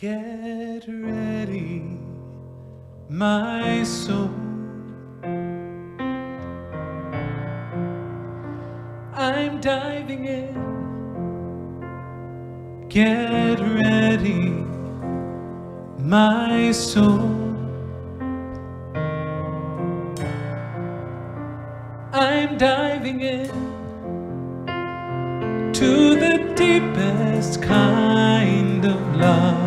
Get ready, my soul. I'm diving in. Get ready, my soul. I'm diving in to the deepest kind of love,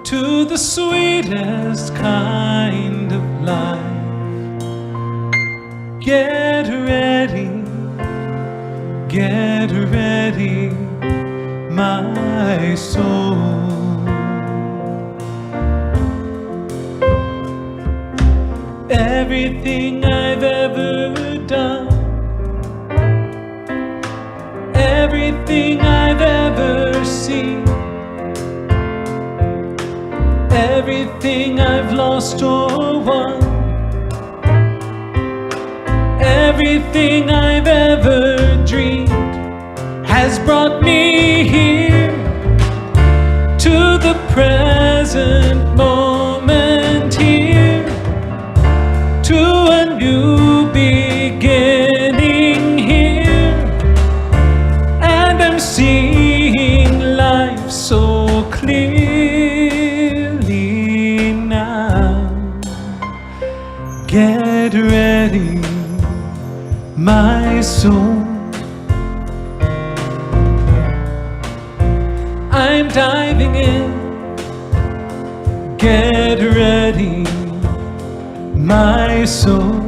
to the sweetest kind of life. Get ready, my soul. Everything I've ever done, everything I've ever seen, everything I've lost or won, everything I've ever dreamed has brought me here to the present moment, here to a new beginning here, and I'm seeing life so clearly now. Get ready, my soul. I'm diving in. Get ready, my soul.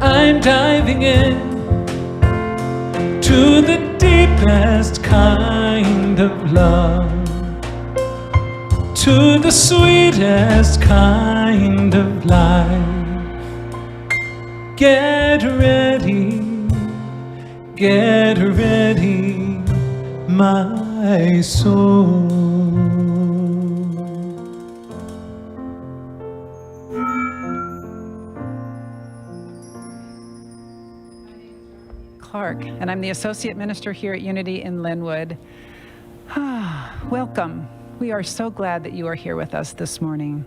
I'm diving in to the deepest kind of love, to the sweetest kind of life. Get ready, my soul. Clark, and I'm the Associate Minister here at Unity in Lynnwood. Welcome. We are so glad that you are here with us this morning.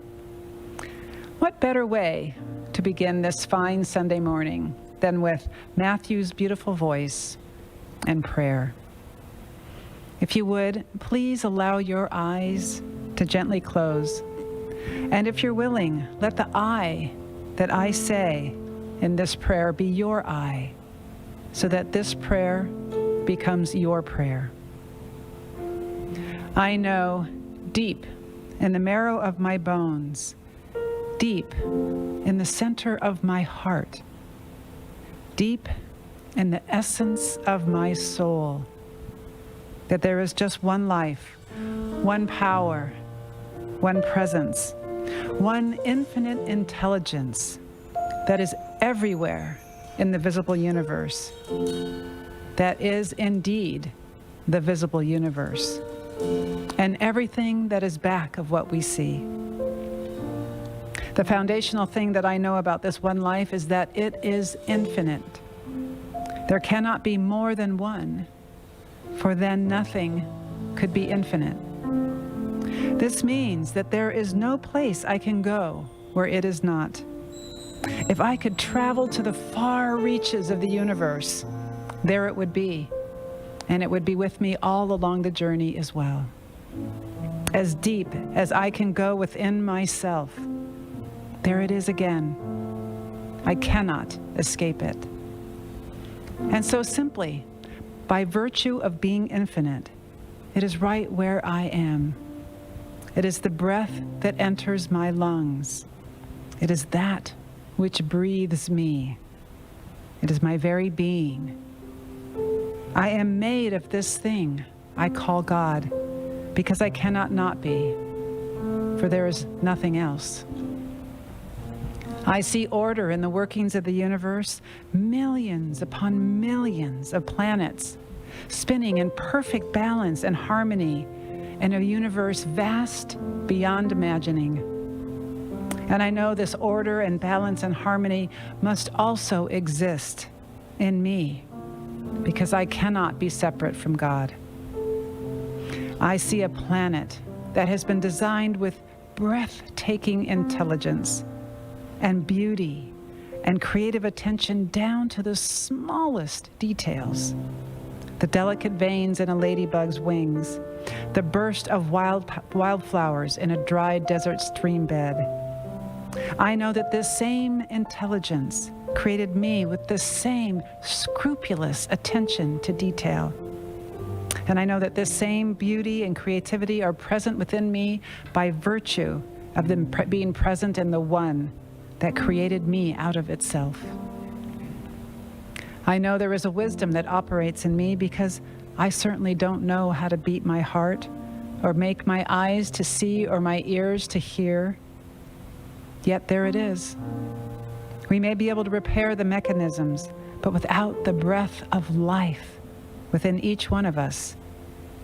What better way to begin this fine Sunday morning than with Matthew's beautiful voice and prayer? If you would, please allow your eyes to gently close. And if you're willing, let the I that I say in this prayer be your I, so that this prayer becomes your prayer. I know deep in the marrow of my bones, deep in the center of my heart, deep in the essence of my soul, that there is just one life, one power, one presence, one infinite intelligence that is everywhere in the visible universe, that is indeed the visible universe, and everything that is back of what we see. The foundational thing that I know about this one life is that it is infinite. There cannot be more than one, for then nothing could be infinite. This means that there is no place I can go where it is not. If I could travel to the far reaches of the universe, there it would be, and it would be with me all along the journey as well. As deep as I can go within myself, there it is again. I cannot escape it. And so simply, by virtue of being infinite, it is right where I am. It is the breath that enters my lungs. It is that which breathes me. It is my very being. I am made of this thing I call God, because I cannot not be, for there is nothing else. I see order in the workings of the universe, millions upon millions of planets, spinning in perfect balance and harmony in a universe vast beyond imagining. And I know this order and balance and harmony must also exist in me, because I cannot be separate from God. I see a planet that has been designed with breathtaking intelligence and beauty and creative attention down to the smallest details. The delicate veins in a ladybug's wings, the burst of wildflowers in a dry desert stream bed. I know that this same intelligence created me with the same scrupulous attention to detail. And I know that this same beauty and creativity are present within me by virtue of them being present in the one that created me out of itself. I know there is a wisdom that operates in me because I certainly don't know how to beat my heart or make my eyes to see or my ears to hear. Yet there it is. We may be able to repair the mechanisms, but without the breath of life within each one of us,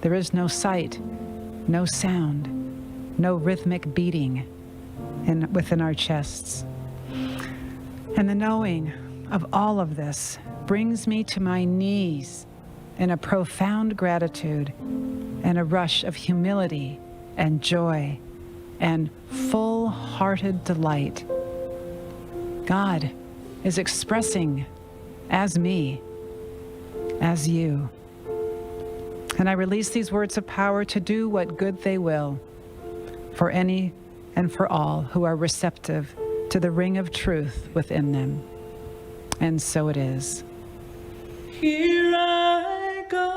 there is no sight, no sound, no rhythmic beating within our chests. And the knowing of all of this brings me to my knees in a profound gratitude and a rush of humility and joy and full-hearted delight. God is expressing as me, as you. And I release these words of power to do what good they will for any and for all who are receptive to the ring of truth within them. And so it is. Here I go,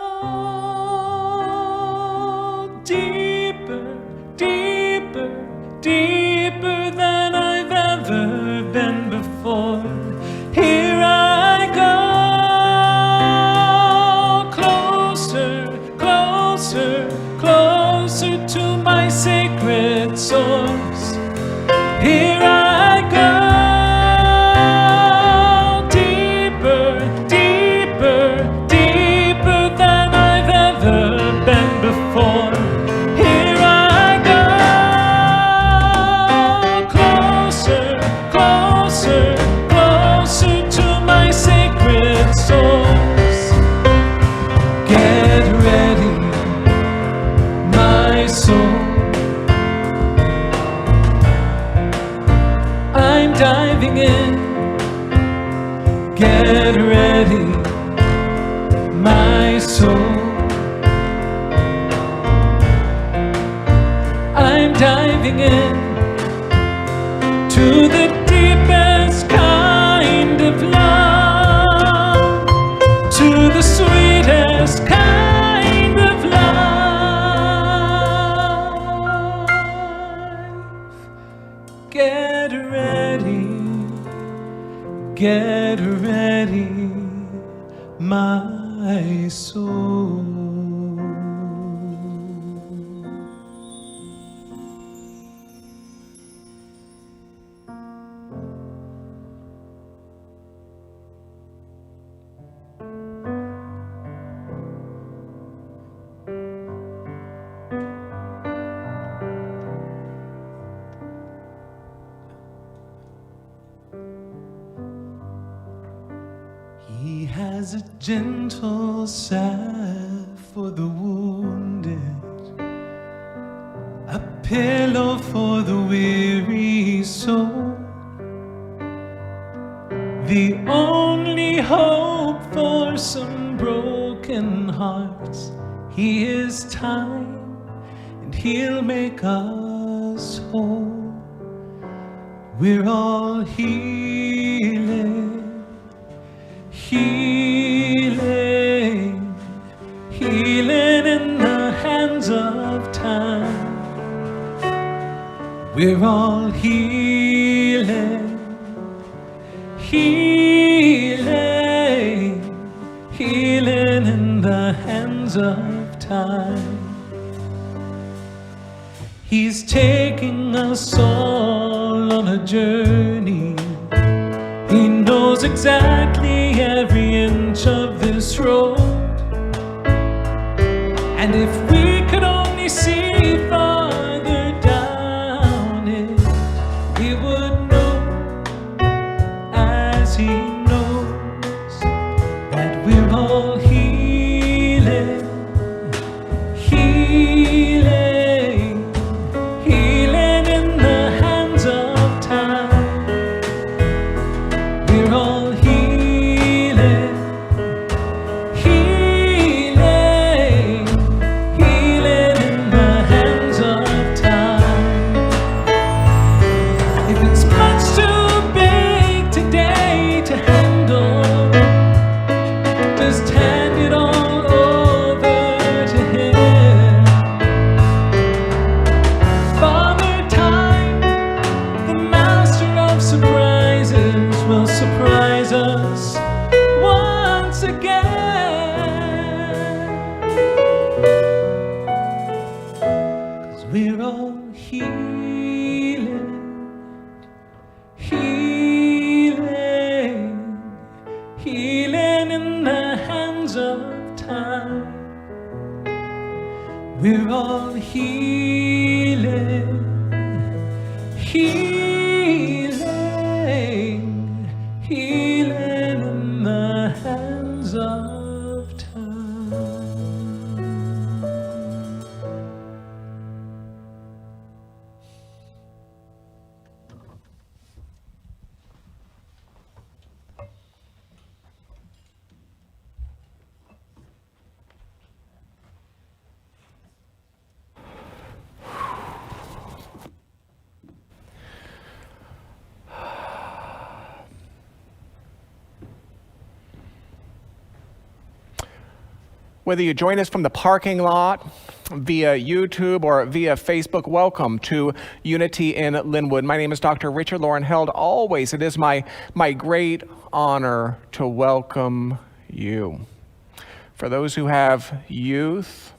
deeper, deeper, deeper than I've ever been before. Here I go, closer, closer, closer to my sacred source. Here I go, deeper, deeper, deeper than I've ever been before. Here I go, closer, closer, closer to my sacred source. Get ready, my soul. I'm diving in. Get ready, my soul. I'm diving in to the deepest kind of love, to the sweetest kind of life. Get ready, my soul. He has a gentle salve for the wounded, a pillow for the weary soul, the only hope for some broken hearts. He is time, and he'll make us whole. We're all healing, healing, healing in the hands of time. We're all healing, healing, healing in the hands of time. He's taking us all on a journey. He knows exactly every inch of this road. And if we could only see farther down it, we would know, as he knows, that we're all here. we're all healing, healing, healing in the hands of time. If it's much too big today to handle, just hand it all over to Him. Father Time, the master of surprises, will surprise us once again. 'Cause we're all healing, healing, healing in the hands of time. We're all healing, healing, healing in the hands of time. Whether you join us from the parking lot, via YouTube, or via Facebook, welcome to Unity in Lynnwood. My name is Dr. Richard Loren Held. Always, it is my great honor to welcome you. For those who have youth,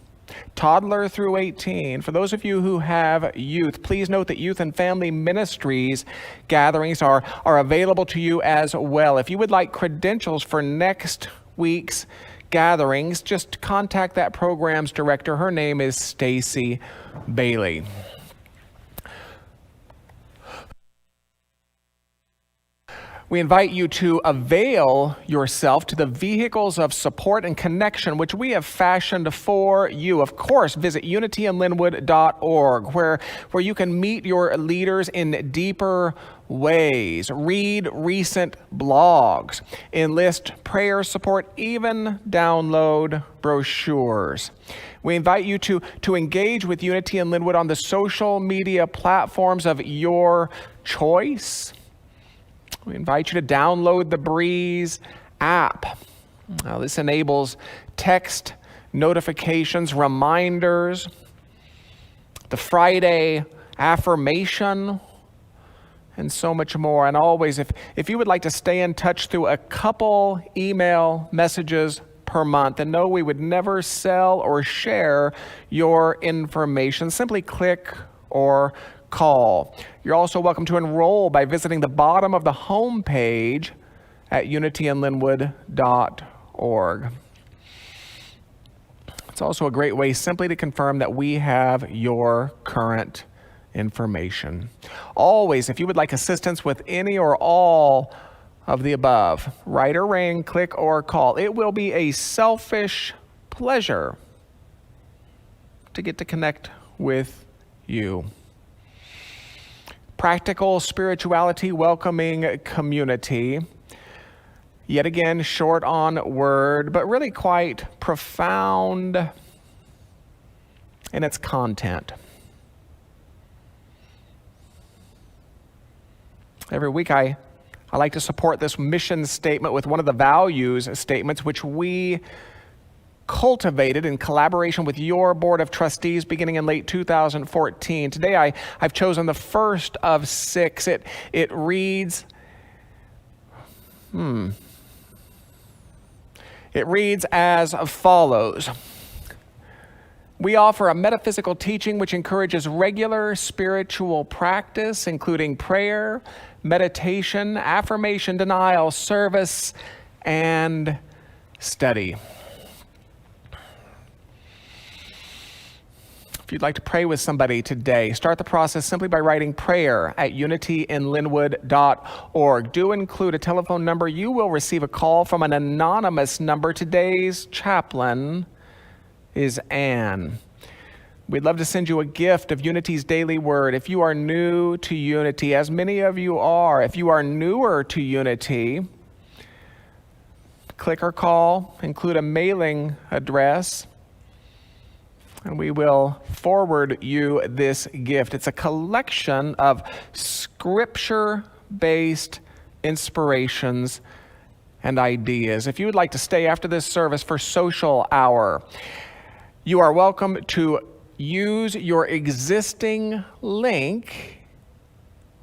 toddler through 18, for those of you who have youth, please note that youth and family ministries gatherings are available to you as well. If you would like credentials for next week's gatherings, just contact that program's director. Her name is Stacy Bailey. We invite you to avail yourself to the vehicles of support and connection which we have fashioned for you. Of course, visit unityinlynnwood.org, where you can meet your leaders in deeper ways, read recent blogs, enlist prayer support, even download brochures. We invite you to engage with Unity in Lynnwood on the social media platforms of your choice. We invite you to download the Breeze app. Now, this enables text notifications, reminders, the Friday affirmation, and so much more. And always, if you would like to stay in touch through a couple email messages per month, and no, we would never sell or share your information, simply click or call. You're also welcome to enroll by visiting the bottom of the home page at unityinlynnwood.org. It's also a great way simply to confirm that we have your current information. Always, if you would like assistance with any or all of the above, write or ring, click or call. It will be a selfish pleasure to get to connect with you. Practical spirituality, welcoming community. Yet again, short on word, but really quite profound in its content. Every week I like to support this mission statement with one of the values statements which we cultivated in collaboration with your board of trustees beginning in late 2014. Today I've chosen the first of 6. It reads, It reads as follows. We offer a metaphysical teaching which encourages regular spiritual practice, including prayer, meditation, affirmation, denial, service, and study. If you'd like to pray with somebody today, start the process simply by writing prayer at unityinlynnwood.org. Do include a telephone number. You will receive a call from an anonymous number. Today's chaplain is Anne. We'd love to send you a gift of Unity's Daily Word. If you are new to Unity, as many of you are, if you are newer to Unity, click or call, include a mailing address, and we will forward you this gift. It's a collection of scripture-based inspirations and ideas. If you would like to stay after this service for social hour, you are welcome to use your existing link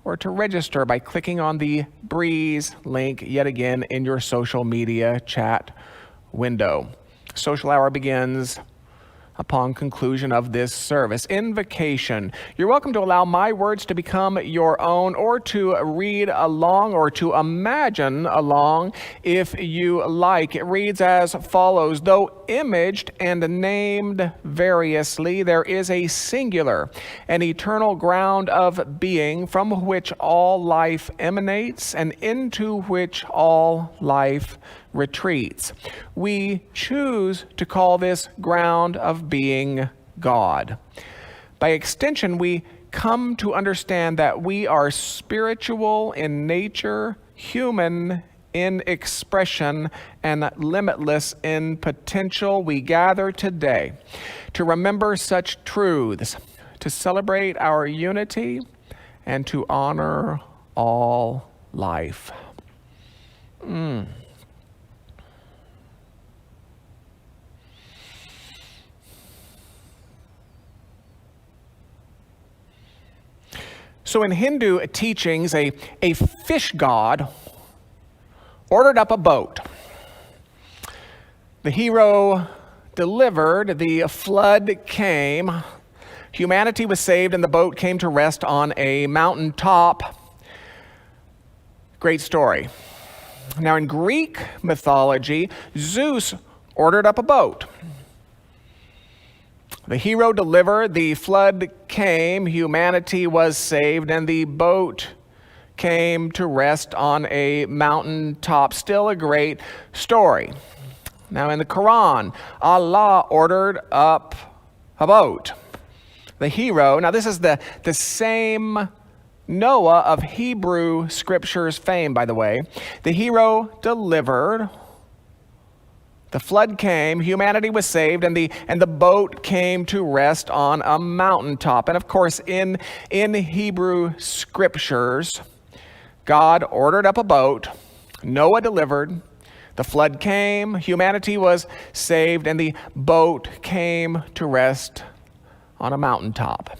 or to register by clicking on the Breeze link yet again in your social media chat window. Social hour begins upon conclusion of this service. Invocation. You're welcome to allow my words to become your own, or to read along, or to imagine along if you like. It reads as follows: though imaged and named variously, there is a singular and eternal ground of being from which all life emanates and into which all life retreats. We choose to call this ground of being God. By extension, we come to understand that we are spiritual in nature, human in expression, and limitless in potential. We gather today to remember such truths, to celebrate our unity, and to honor all life. So in Hindu teachings, a fish god ordered up a boat. The hero delivered, the flood came, humanity was saved, and the boat came to rest on a mountaintop. Great story. Now in Greek mythology, Zeus ordered up a boat. The hero delivered, the flood came, humanity was saved, and the boat came to rest on a mountaintop. Still a great story. Now in the Quran, Allah ordered up a boat. The hero, now this is the same Noah of Hebrew scriptures fame, by the way. The hero delivered, the flood came, humanity was saved, and the boat came to rest on a mountaintop. And of course, in Hebrew scriptures, God ordered up a boat, Noah delivered, the flood came, humanity was saved, and the boat came to rest on a mountaintop.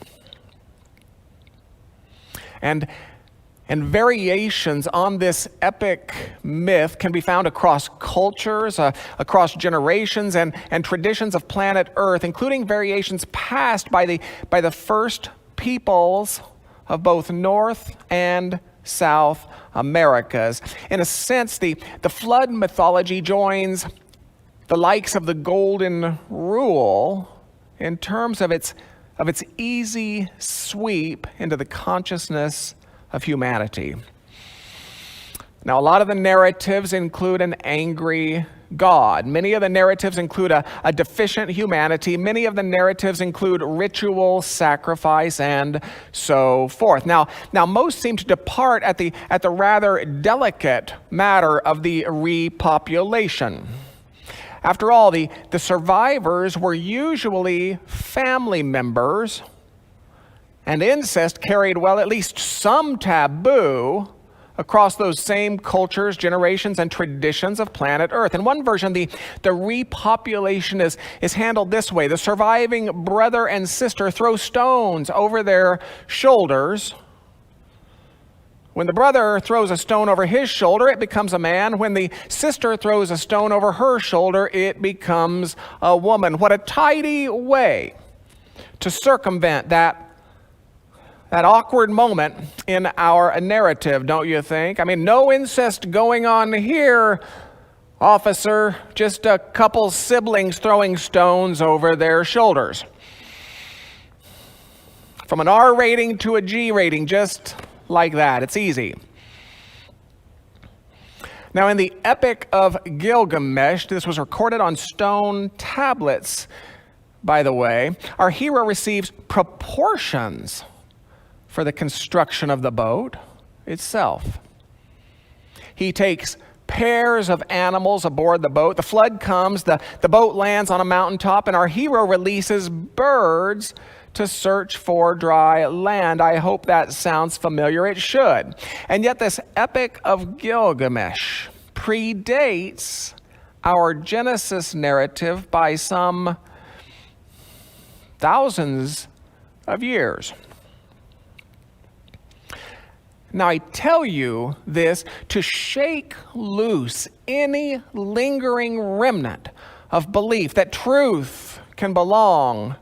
And variations on this epic myth can be found across cultures, across generations, and traditions of planet Earth, including variations passed by the first peoples of both North and South Americas. In a sense, the flood mythology joins the likes of the Golden Rule in terms of its easy sweep into the consciousness of humanity. Now, a lot of the narratives include an angry God. Many of the narratives include a deficient humanity. Many of the narratives include ritual sacrifice and so forth. Now most seem to depart at the rather delicate matter of the repopulation. After all, the survivors were usually family members, and incest carried, well, at least some taboo across those same cultures, generations, and traditions of planet Earth. In one version, the repopulation is handled this way. The surviving brother and sister throw stones over their shoulders. When the brother throws a stone over his shoulder, it becomes a man. When the sister throws a stone over her shoulder, it becomes a woman. What a tidy way to circumvent that awkward moment in our narrative, don't you think? I mean, no incest going on here, officer. Just a couple siblings throwing stones over their shoulders. From an R rating to a G rating, just like that. It's easy. Now, in the Epic of Gilgamesh, this was recorded on stone tablets, by the way, our hero receives proportions for the construction of the boat itself. He takes pairs of animals aboard the boat. The flood comes, the boat lands on a mountaintop, and our hero releases birds to search for dry land. I hope that sounds familiar. It should. And yet this Epic of Gilgamesh predates our Genesis narrative by some thousands of years. Now, I tell you this to shake loose any lingering remnant of belief that truth can belong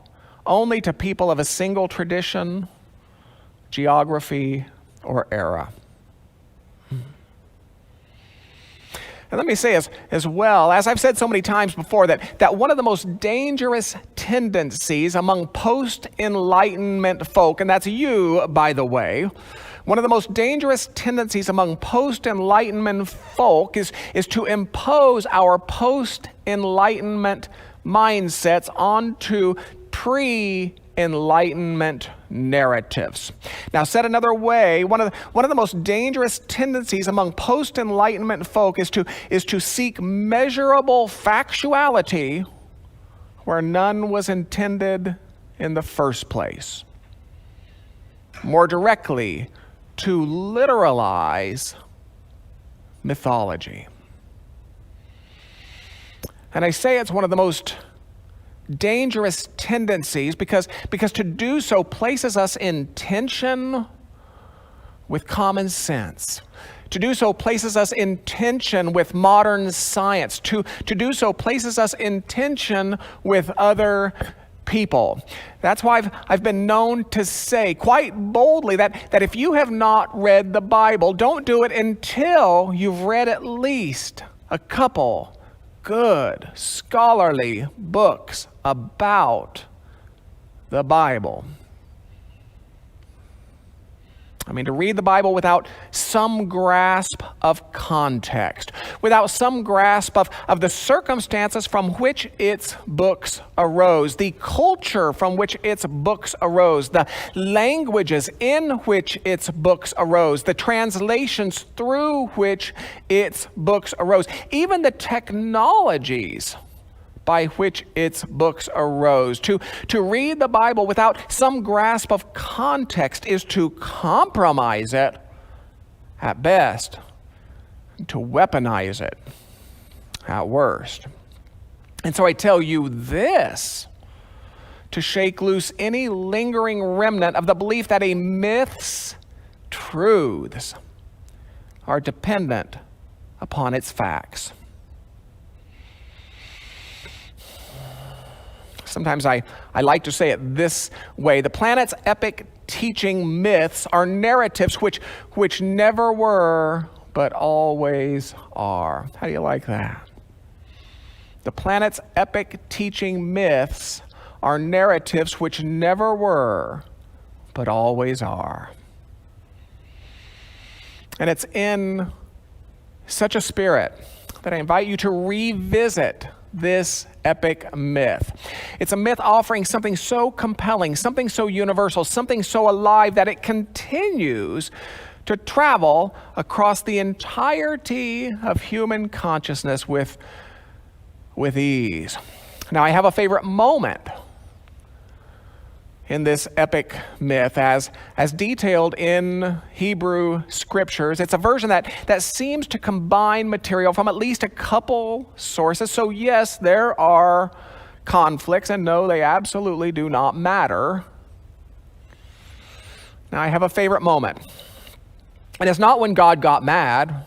only to people of a single tradition, geography, or era. And let me say as well, as I've said so many times before, that one of the most dangerous tendencies among post-Enlightenment folk, and that's you, by the way, one of the most dangerous tendencies among post-Enlightenment folk is to impose our post-Enlightenment mindsets onto pre-Enlightenment narratives. Now, said another way, one of the most dangerous tendencies among post-Enlightenment folk is to seek measurable factuality where none was intended in the first place. More directly, to literalize mythology. And I say it's one of the most dangerous tendencies because to do so places us in tension with common sense. To do so places us in tension with modern science. To do so places us in tension with other people. That's why I've been known to say quite boldly that if you have not read the Bible, don't do it until you've read at least a couple good scholarly books about the Bible. I mean, to read the Bible without some grasp of context, without some grasp of the circumstances from which its books arose, the culture from which its books arose, the languages in which its books arose, the translations through which its books arose, even the technologies by which its books arose. To read the Bible without some grasp of context is to compromise it at best, to weaponize it at worst. And so I tell you this to shake loose any lingering remnant of the belief that a myth's truths are dependent upon its facts. Sometimes I like to say it this way. The planet's epic teaching myths are narratives which never were, but always are. How do you like that? The planet's epic teaching myths are narratives which never were, but always are. And it's in such a spirit that I invite you to revisit this epic myth. It's a myth offering something so compelling, something so universal, something so alive that it continues to travel across the entirety of human consciousness with ease. Now, I have a favorite moment in this epic myth as detailed in Hebrew scriptures. It's a version that seems to combine material from at least a couple sources. So yes, there are conflicts, and no, they absolutely do not matter. Now, I have a favorite moment. And it's not when God got mad.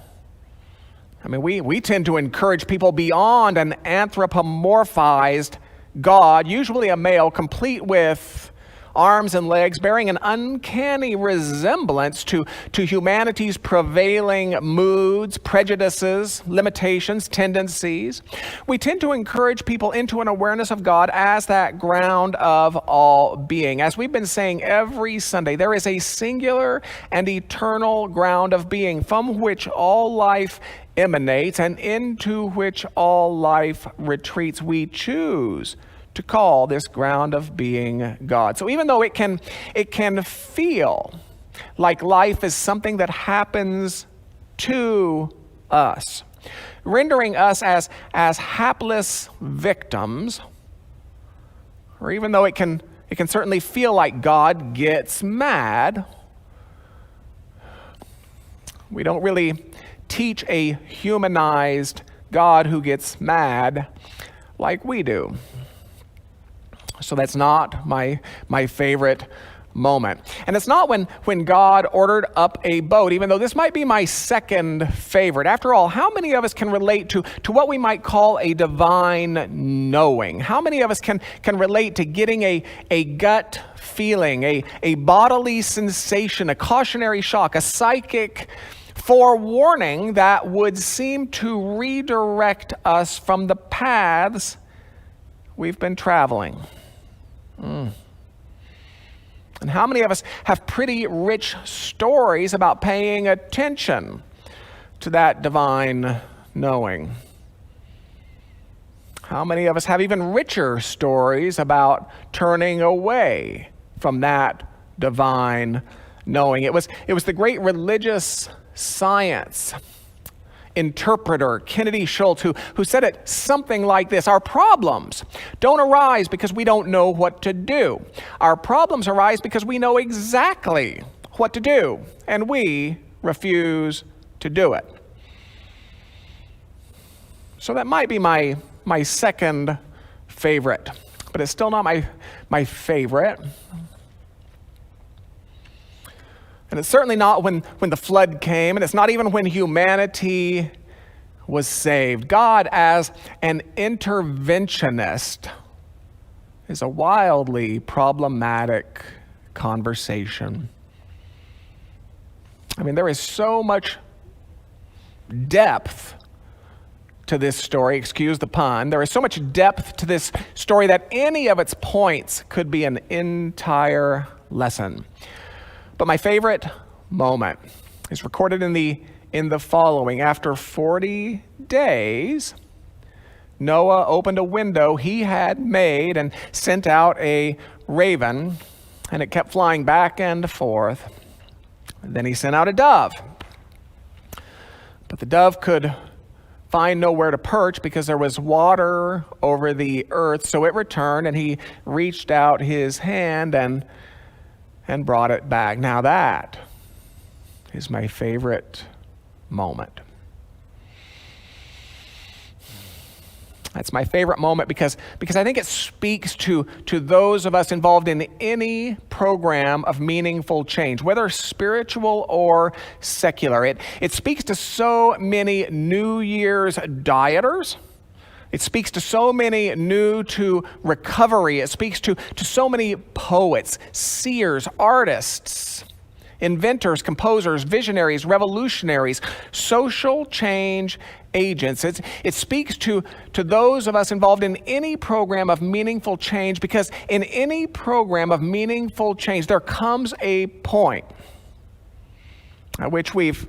I mean, we tend to encourage people beyond an anthropomorphized God, usually a male, complete with arms and legs, bearing an uncanny resemblance to humanity's prevailing moods, prejudices, limitations, tendencies. We tend to encourage people into an awareness of God as that ground of all being. As we've been saying every Sunday, there is a singular and eternal ground of being from which all life emanates and into which all life retreats. We choose to call this ground of being God. So even though it can feel like life is something that happens to us, rendering us as hapless victims, or even though it can certainly feel like God gets mad, we don't really teach a humanized God who gets mad like we do. So that's not my favorite moment. And it's not when God ordered up a boat, even though this might be my second favorite. After all, how many of us can relate to what we might call a divine knowing? How many of us can relate to getting a gut feeling, a bodily sensation, a cautionary shock, a psychic forewarning that would seem to redirect us from the paths we've been traveling? And how many of us have pretty rich stories about paying attention to that divine knowing? How many of us have even richer stories about turning away from that divine knowing? It was the great religious science interpreter Kennedy Schultz who said it something like this: our problems don't arise because we don't know what to do. Our problems arise because we know exactly what to do, and we refuse to do it. So that might be my second favorite, but it's still not my favorite. And it's certainly not when the flood came, and it's not even when humanity was saved. God as an interventionist is a wildly problematic conversation. I mean, there is so much depth to this story, excuse the pun. There is so much depth to this story that any of its points could be an entire lesson. But my favorite moment is recorded in the following. After 40 days, Noah opened a window he had made and sent out a raven, and it kept flying back and forth. Then he sent out a dove. But the dove could find nowhere to perch because there was water over the earth, so it returned, and he reached out his hand and brought it back. Now that is my favorite moment. That's my favorite moment because I think it speaks to those of us involved in any program of meaningful change, whether spiritual or secular. It speaks to so many New Year's dieters. It speaks to so many new to recovery. It speaks to so many poets, seers, artists, inventors, composers, visionaries, revolutionaries, social change agents. It speaks to those of us involved in any program of meaningful change, because in any program of meaningful change, there comes a point at which we've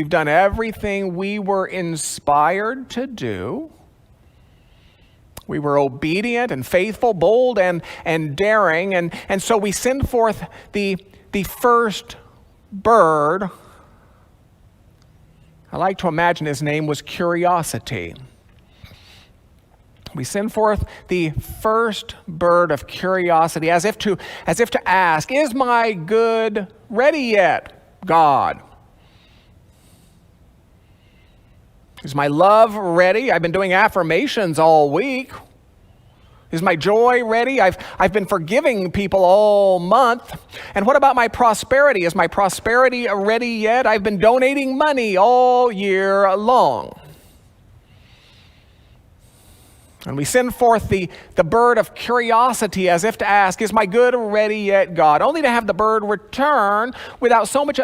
done everything we were inspired to do. We were obedient and faithful, bold and daring, and so we send forth the first bird. I like to imagine his name was Curiosity. We send forth the first bird of curiosity as if to ask, is my good ready yet, God? Is my love ready? I've been doing affirmations all week. Is my joy ready? I've been forgiving people all month. And what about my prosperity? Is my prosperity ready yet? I've been donating money all year long. And we send forth the bird of curiosity as if to ask, is my good ready yet, God? Only to have the bird return without so much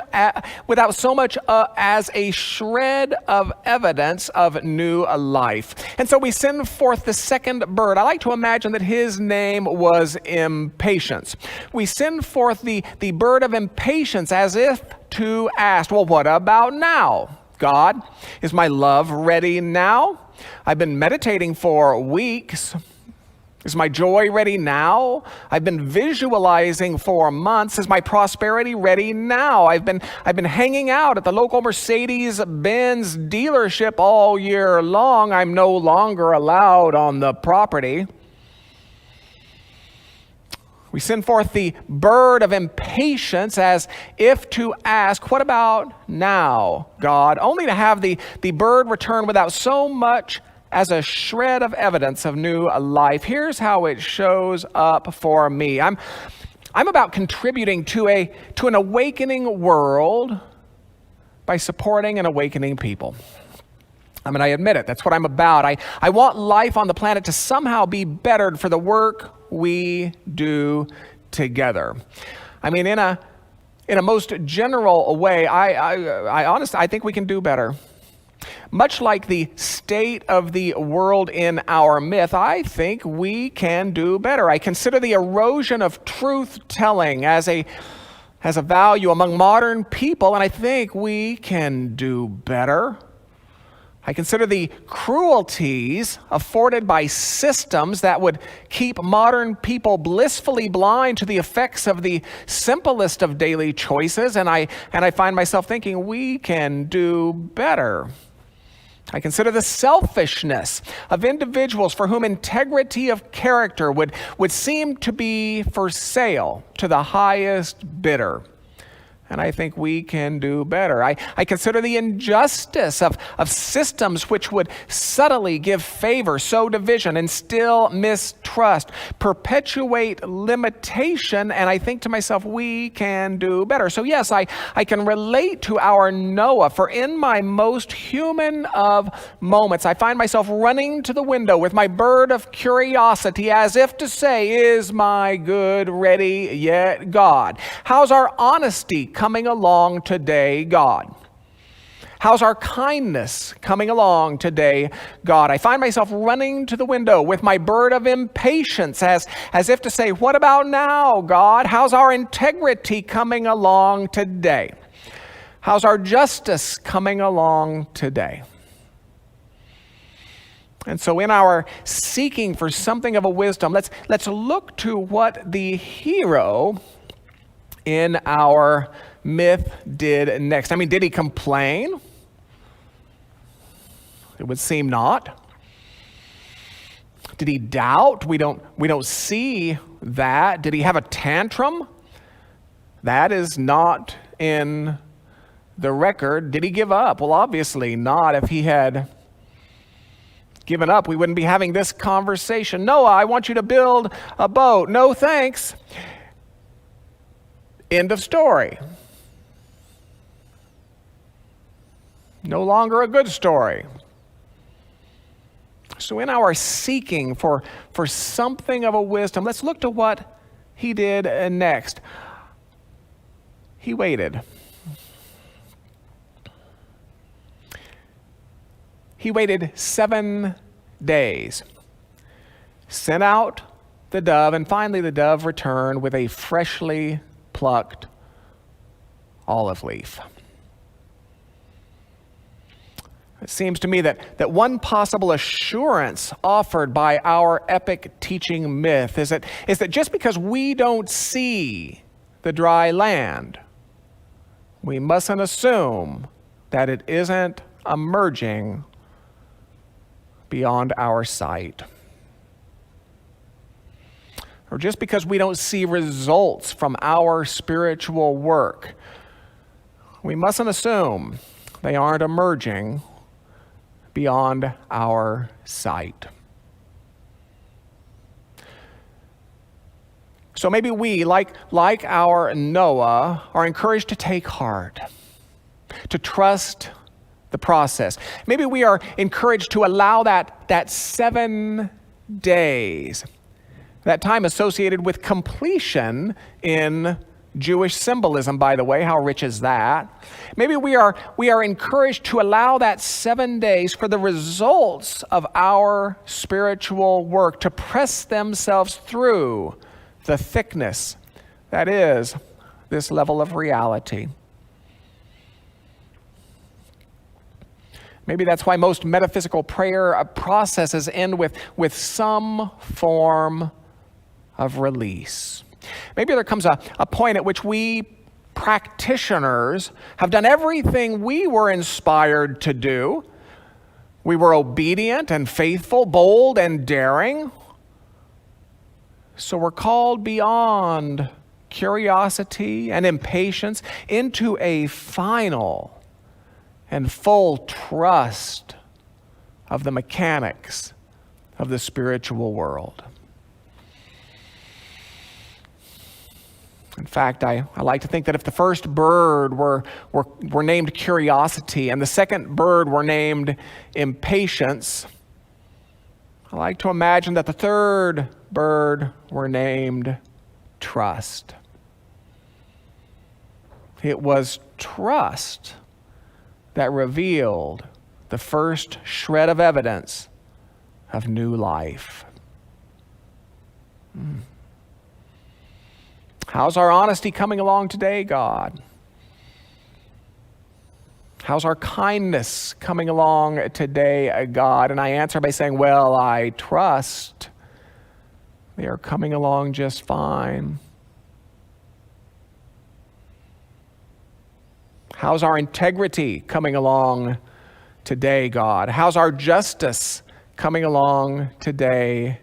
as a shred of evidence of new life. And so we send forth the second bird. I like to imagine that his name was Impatience. We send forth the bird of impatience as if to ask, well, what about now, God? Is my love ready now? I've been meditating for weeks. Is my joy ready now? I've been visualizing for months. Is my prosperity ready now? I've been hanging out at the local Mercedes-Benz dealership all year long. I'm no longer allowed on the property. We send forth the bird of impatience as if to ask, what about now, God? Only to have the bird return without so much as a shred of evidence of new life. Here's how it shows up for me. I'm about contributing to an awakening world by supporting an awakening people. I mean, I admit it. That's what I'm about. I want life on the planet to somehow be bettered for the work we do together. I mean, in a most general way, I honestly, I think we can do better. Much like the state of the world in our myth, I think we can do better. I consider the erosion of truth-telling as a value among modern people, and I think we can do better. I consider the cruelties afforded by systems that would keep modern people blissfully blind to the effects of the simplest of daily choices, and I find myself thinking we can do better. I consider the selfishness of individuals for whom integrity of character would seem to be for sale to the highest bidder. And I think we can do better. I consider the injustice of systems which would subtly give favor, sow division, instill mistrust, perpetuate limitation, and I think to myself, we can do better. So yes, I can relate to our Noah, for in my most human of moments, I find myself running to the window with my bird of curiosity as if to say, is my good ready yet, God? How's our honesty coming along today, God? How's our kindness coming along today, God? I find myself running to the window with my bird of impatience as if to say, what about now, God? How's our integrity coming along today? How's our justice coming along today? And so in our seeking for something of a wisdom, let's look to what the hero in our myth did next. I mean, did he complain? It would seem not. Did he doubt? We don't see that. Did he have a tantrum? That is not in the record. Did he give up? Well, obviously not. If he had given up, we wouldn't be having this conversation. Noah, I want you to build a boat. No, thanks. End of story. No longer a good story. So in our seeking for something of a wisdom, let's look to what he did next. He waited. He waited 7 days, sent out the dove, and finally the dove returned with a freshly plucked olive leaf. It seems to me that one possible assurance offered by our epic teaching myth is that just because we don't see the dry land, we mustn't assume that it isn't emerging beyond our sight. Or just because we don't see results from our spiritual work, we mustn't assume they aren't emerging beyond our sight. So maybe we, like our Noah, are encouraged to take heart, to trust the process. Maybe we are encouraged to allow that 7 days, that time associated with completion in Jewish symbolism, by the way. How rich is that? Maybe we are encouraged to allow that 7 days for the results of our spiritual work to press themselves through the thickness that is this level of reality. Maybe that's why most metaphysical prayer processes end with some form of release. Maybe there comes a point at which we practitioners have done everything we were inspired to do. We were obedient and faithful, bold and daring. So we're called beyond curiosity and impatience into a final and full trust of the mechanics of the spiritual world. In fact, I like to think that if the first bird were named curiosity and the second bird were named impatience, I like to imagine that the third bird were named trust. It was trust that revealed the first shred of evidence of new life. How's our honesty coming along today, God? How's our kindness coming along today, God? And I answer by saying, well, I trust they are coming along just fine. How's our integrity coming along today, God? How's our justice coming along today,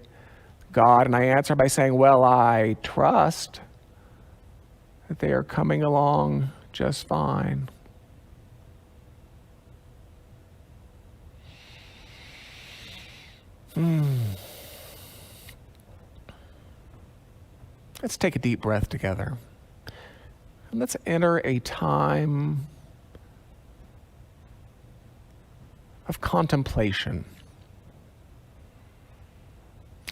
God? And I answer by saying, well, I trust that they are coming along just fine. Let's take a deep breath together. And let's enter a time of contemplation,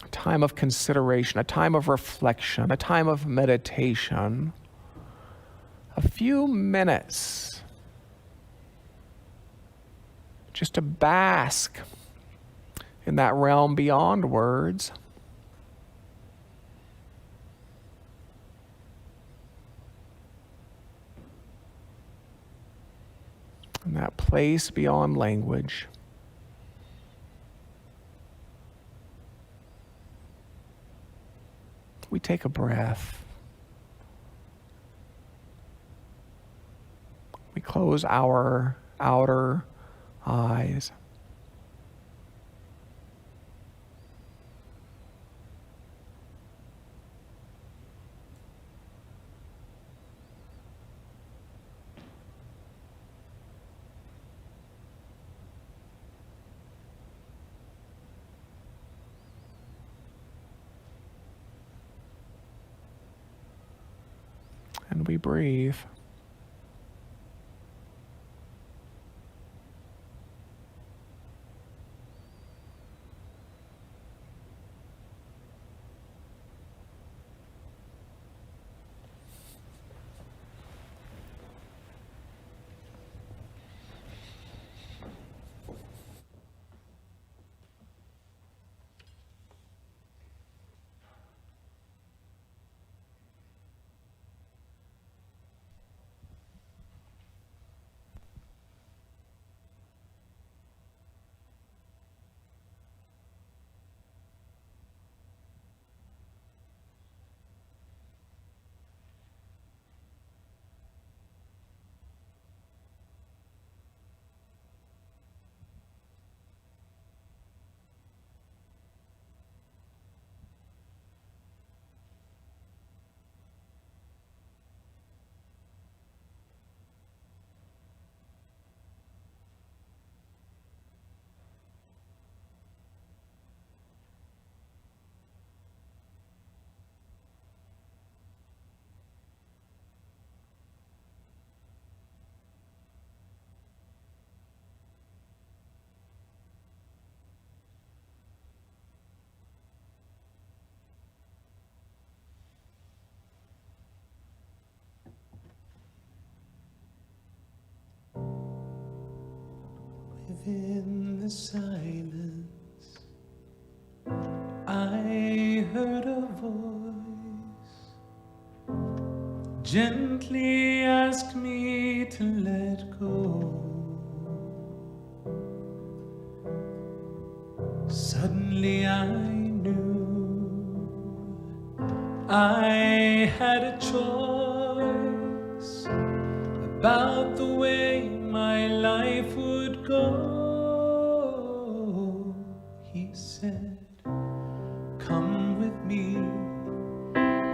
a time of consideration, a time of reflection, a time of meditation. A few minutes just to bask in that realm beyond words. In that place beyond language. We take a breath. We close our outer eyes. And we breathe. Within the silence, I heard a voice gently ask me to let go. Suddenly I knew I had a choice about the way my life would go. He said, come with me,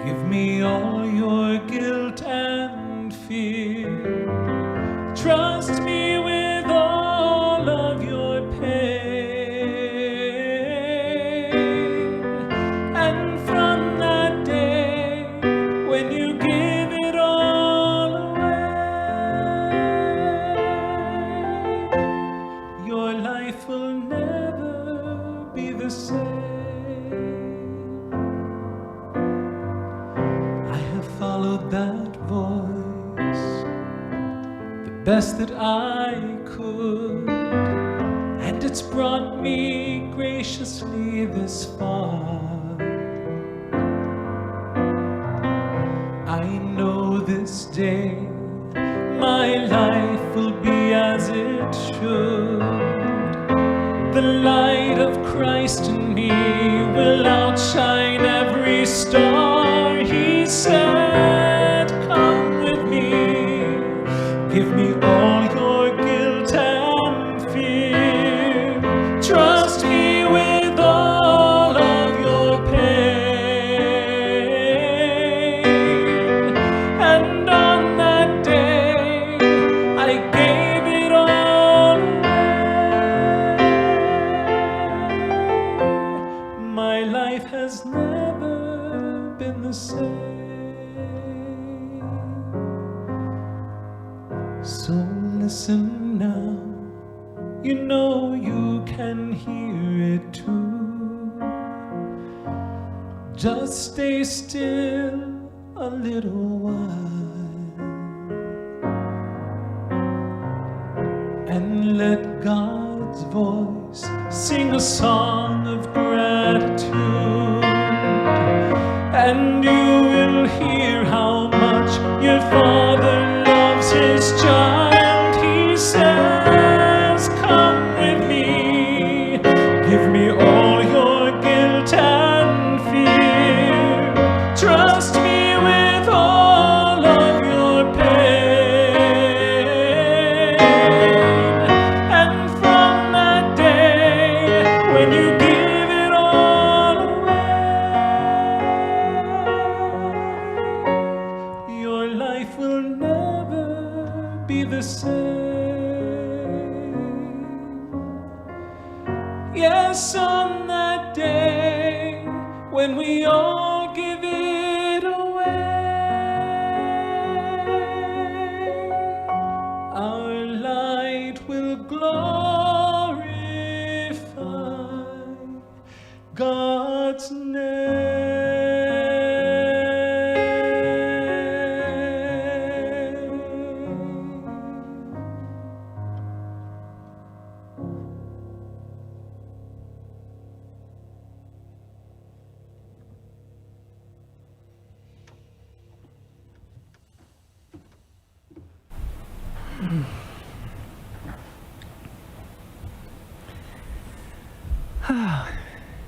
give me all your guilt and fear. Trust me with all of your pain. And from that day, when you give it all away, your life will never be the same. I have followed that voice best that I could, and it's brought me graciously this far. I know this day my life will be as it should. The light of Christ in me will outshine every star. He said, come with me, give me all your guilt and fear. Trust me with all of your pain. And on that day, I gave it all away. My life has never been the same. So listen now, you know you can hear it too. Just stay still a little while and let God's voice sing a song of gratitude. And you will hear how much your Father loves his child. He says, come with me, give me all your guilt and fear. Trust me with all of your pain. And from that day, when you give it all away, your life will never be the same. Yes, on that day, when we all give it away, our light will glorify God's name.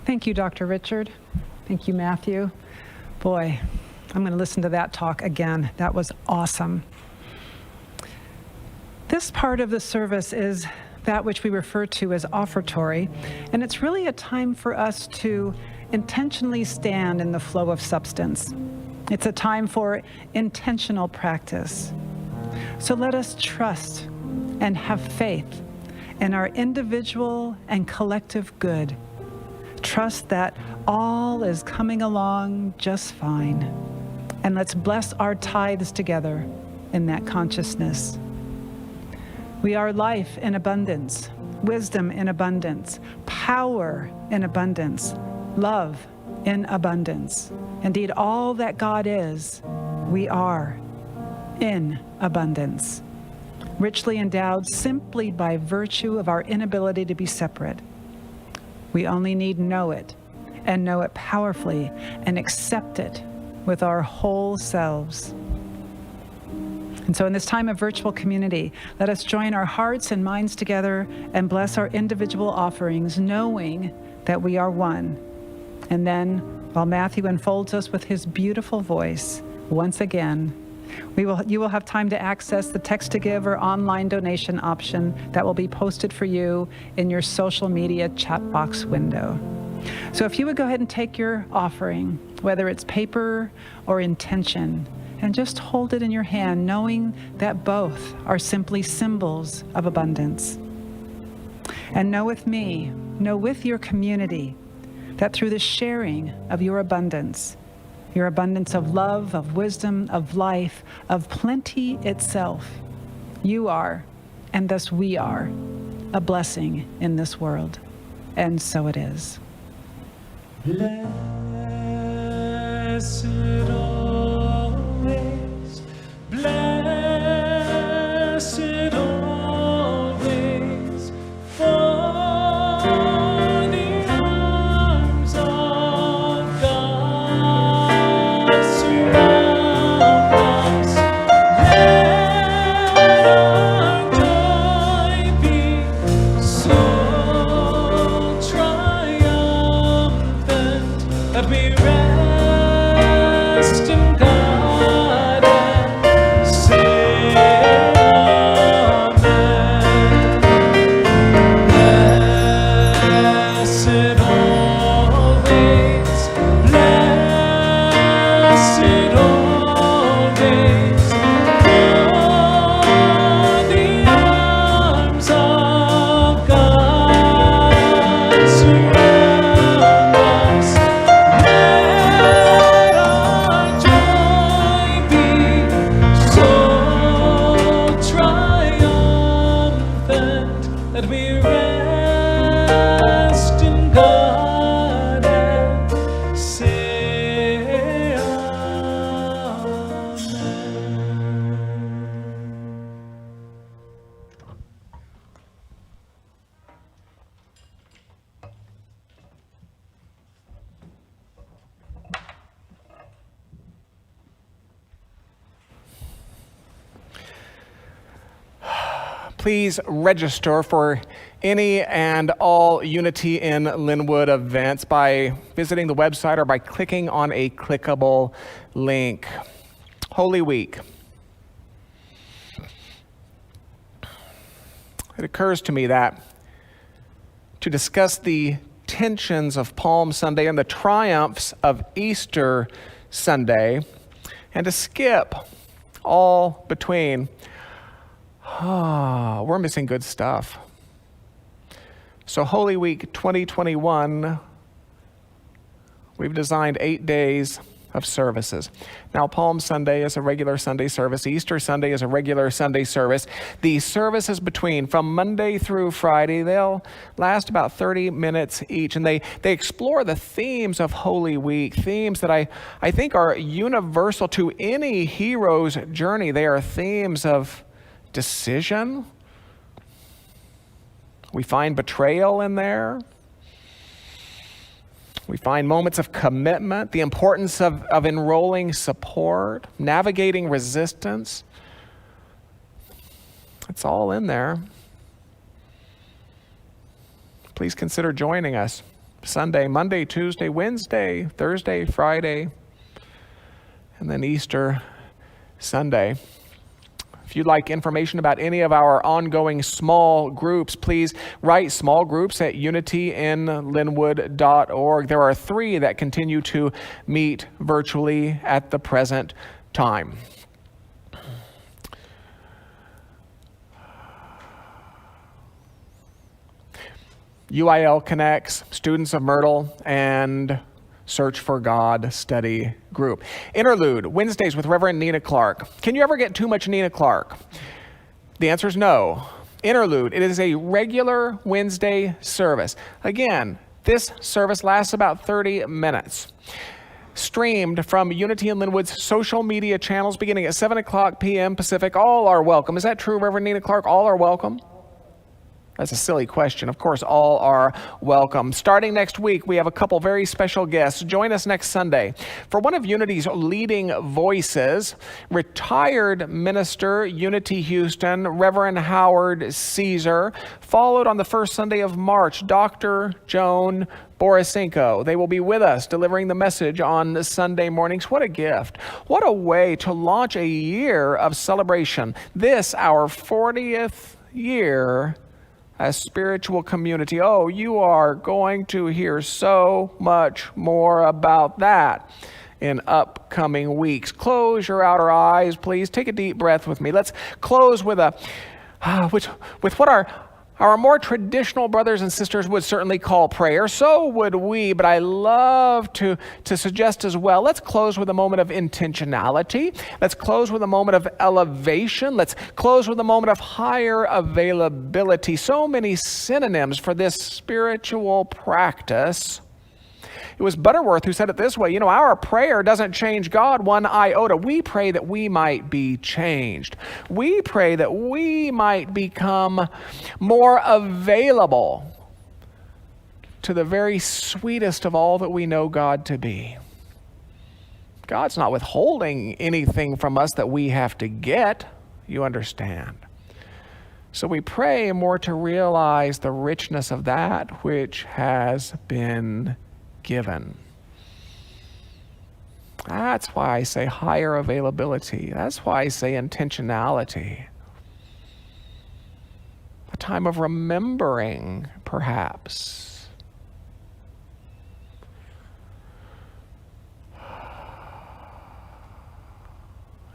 Thank you, Dr. Richard. Thank you, Matthew. Boy, I'm going to listen to that talk again. That was awesome. This part of the service is that which we refer to as offertory, and it's really a time for us to intentionally stand in the flow of substance. It's a time for intentional practice. So let us trust and have faith in our individual and collective good. Trust that all is coming along just fine. And let's bless our tithes together in that consciousness. We are life in abundance, wisdom in abundance, power in abundance, love in abundance. Indeed, all that God is, we are in abundance, richly endowed simply by virtue of our inability to be separate. We only need know it, and know it powerfully, and accept it with our whole selves. And so in this time of virtual community, let us join our hearts and minds together and bless our individual offerings, knowing that we are one. And then, while Matthew unfolds us with his beautiful voice, once again, you will have time to access the text to give or online donation option that will be posted for you in your social media chat box window. So if you would go ahead and take your offering, whether it's paper or intention, and just hold it in your hand, knowing that both are simply symbols of abundance. And know with me, know with your community, that through the sharing of your abundance of love, of wisdom, of life, of plenty itself, you are, and thus we are, a blessing in this world. And so it is. Blessed always, blessed always, for the arms of God surround us. Let our joy be so triumphant that we rest in God and say amen. Blessed always, blessed always, for the arms of God surround us. Let our joy be so triumphant that we rest in God and say amen. Please register for any and all Unity in Lynnwood events by visiting the website or by clicking on a clickable link. Holy Week. It occurs to me that to discuss the tensions of Palm Sunday and the triumphs of Easter Sunday, and to skip all between, we're missing good stuff. So Holy Week 2021, we've designed 8 days of services. Now, Palm Sunday is a regular Sunday service. Easter Sunday is a regular Sunday service. The services between, from Monday through Friday, they'll last about 30 minutes each, and they explore the themes of Holy Week, themes that I think are universal to any hero's journey. They are themes of decision. We find betrayal in there. We find moments of commitment, the importance of enrolling support, navigating resistance. It's all in there. Please consider joining us Sunday, Monday, Tuesday, Wednesday, Thursday, Friday, and then Easter Sunday. If you'd like information about any of our ongoing small groups, please write small groups at unityinlynnwood.org. There are 3 that continue to meet virtually at the present time. UIL Connects, Students of Myrtle, and Search for God study group. Interlude, Wednesdays with Reverend Nina Clark. Can you ever get too much Nina Clark? The answer is no. Interlude, it is a regular Wednesday service. Again, this service lasts about 30 minutes. Streamed from Unity in Lynnwood's social media channels beginning at 7 o'clock p.m. Pacific. All are welcome. Is that true, Reverend Nina Clark? All are welcome? That's a silly question. Of course, all are welcome. Starting next week, we have a couple very special guests. Join us next Sunday for one of Unity's leading voices, retired minister, Unity Houston, Reverend Howard Caesar, followed on the first Sunday of March, Dr. Joan Borisenko. They will be with us delivering the message on the Sunday mornings. What a gift. What a way to launch a year of celebration. This, our 40th year as spiritual community. Oh, you are going to hear so much more about that in upcoming weeks. Close your outer eyes, please. Take a deep breath with me. Let's close with with what our more traditional brothers and sisters would certainly call prayer. So would we, but I love to suggest as well, let's close with a moment of intentionality. Let's close with a moment of elevation. Let's close with a moment of higher availability. So many synonyms for this spiritual practice. It was Butterworth who said it this way, our prayer doesn't change God one iota. We pray that we might be changed. We pray that we might become more available to the very sweetest of all that we know God to be. God's not withholding anything from us that we have to get, you understand. So we pray more to realize the richness of that which has been given. That's why I say higher availability. That's why I say intentionality. A time of remembering, perhaps.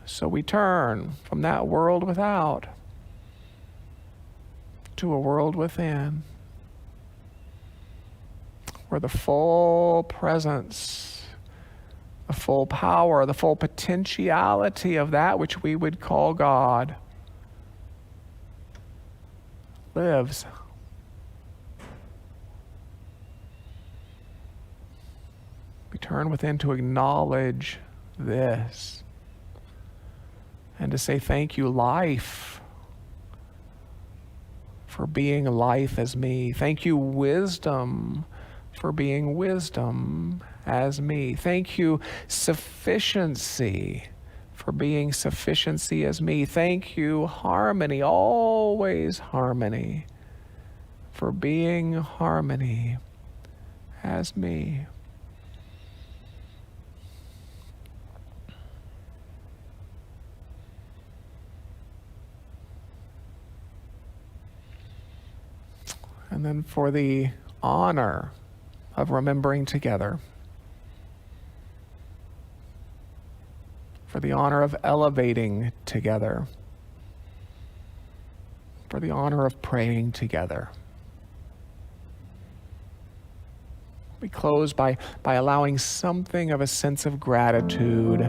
So we turn from that world without to a world within, where the full presence, the full power, the full potentiality of that which we would call God lives. We turn within to acknowledge this and to say thank you, life, for being life as me. Thank you, wisdom, for being wisdom as me. Thank you, sufficiency, for being sufficiency as me. Thank you, harmony, always harmony, for being harmony as me. And then for the honor of remembering together, for the honor of elevating together, for the honor of praying together. We close by allowing something of a sense of gratitude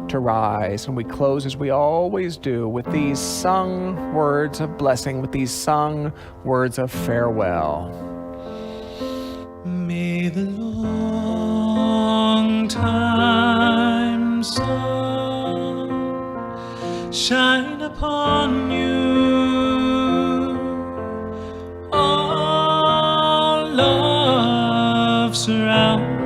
to rise, and we close as we always do with these sung words of blessing, with these sung words of farewell. May the long time sun shine upon you. All love surround